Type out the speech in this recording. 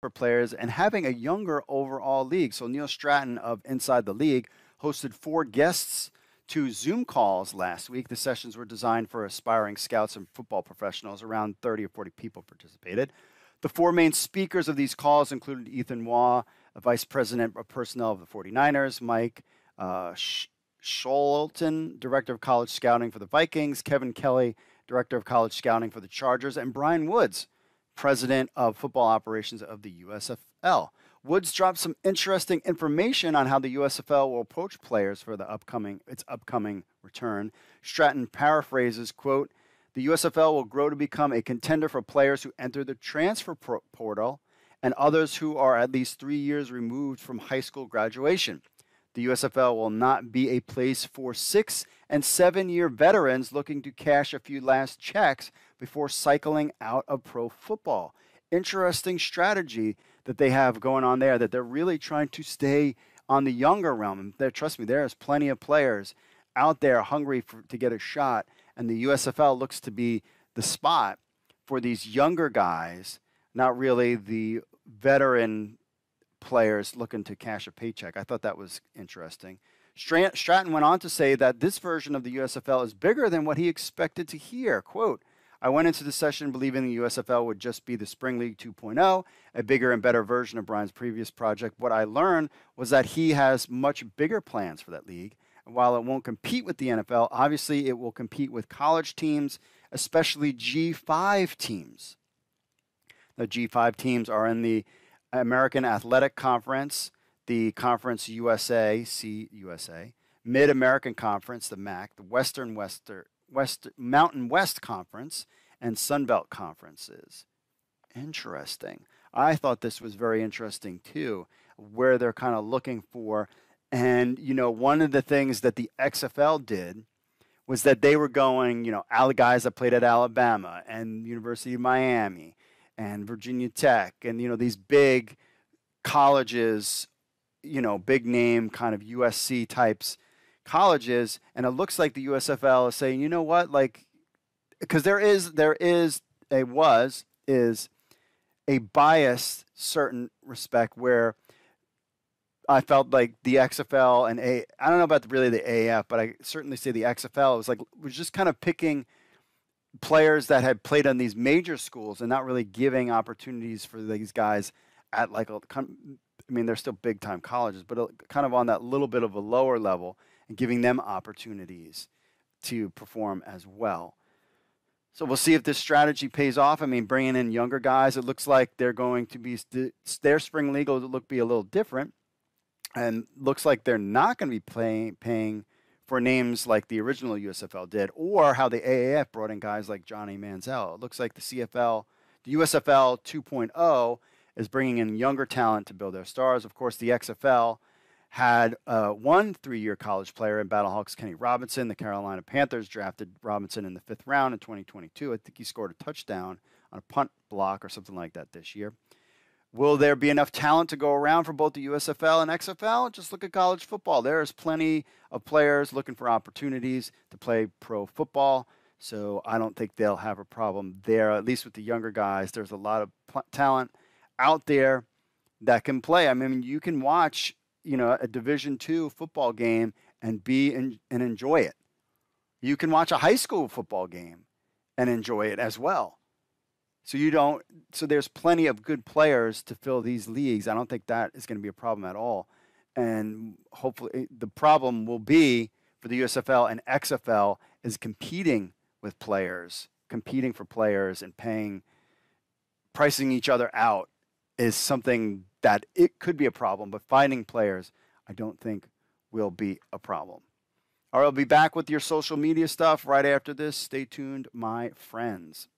for players and having a younger overall league. So Neil Stratton of Inside the League hosted 4 guests to Zoom calls last week. The sessions were designed for aspiring scouts and football professionals. Around 30 or 40 people participated. The 4 main speakers of these calls included Ethan Waugh, a vice president of personnel of the 49ers, Mike Sholiton, director of college scouting for the Vikings, Kevin Kelly, director of college scouting for the Chargers, and Brian Woods, president of football operations of the USFL. Woods dropped some interesting information on how the USFL will approach players for its upcoming return. Stratton paraphrases, quote, "The USFL will grow to become a contender for players who enter the transfer portal and others who are at least 3 years removed from high school graduation. The USFL will not be a place for 6- and 7-year veterans looking to cash a few last checks before cycling out of pro football." Interesting strategy that they have going on there, that they're really trying to stay on the younger realm. Trust me, there's plenty of players out there hungry to get a shot, and the USFL looks to be the spot for these younger guys, not really the veteran players looking to cash a paycheck. I thought that was interesting. Stratton went on to say that this version of the USFL is bigger than what he expected to hear. Quote, "I went into the session believing the USFL would just be the Spring League 2.0, a bigger and better version of Brian's previous project. What I learned was that he has much bigger plans for that league. And while it won't compete with the NFL, obviously it will compete with college teams, especially G5 teams." The G5 teams are in the American Athletic Conference, the Conference USA, CUSA, Mid-American Conference, the MAC, the Mountain West Conference, and Sun Belt Conferences. Interesting. I thought this was very interesting too, where they're kind of looking for. And, one of the things that the XFL did was that they were going, all the guys that played at Alabama and University of Miami and Virginia Tech and, these big colleges, big name kind of USC types colleges. And it looks like the USFL is saying, you know what, because there is a bias certain respect where I felt like the XFL and I don't know about really the AAF, but I certainly say the XFL was just kind of picking players that had played on these major schools and not really giving opportunities for these guys at they're still big time colleges, but kind of on that little bit of a lower level and giving them opportunities to perform as well. So we'll see if this strategy pays off. Bringing in younger guys, it looks like they're going to be their spring league will be a little different, and looks like they're not going to be paying for names like the original USFL did, or how the AAF brought in guys like Johnny Manziel. It looks like the USFL 2.0 is bringing in younger talent to build their stars. Of course, the XFL had one 3-year college player in Battlehawks Kenny Robinson. The Carolina Panthers drafted Robinson in the 5th round in 2022. I think he scored a touchdown on a punt block or something like that this year. Will there be enough talent to go around for both the USFL and XFL? Just look at college football. There's plenty of players looking for opportunities to play pro football. So I don't think they'll have a problem there, at least with the younger guys. There's a lot of talent out there that can play. You can watch, a Division II football game and enjoy it. You can watch a high school football game and enjoy it as well. So there's plenty of good players to fill these leagues. I don't think that is going to be a problem at all. And hopefully the problem will be for the USFL and XFL is competing for players and pricing each other out is something that it could be a problem, but finding players I don't think will be a problem. All right, I'll be back with your social media stuff right after this. Stay tuned, my friends.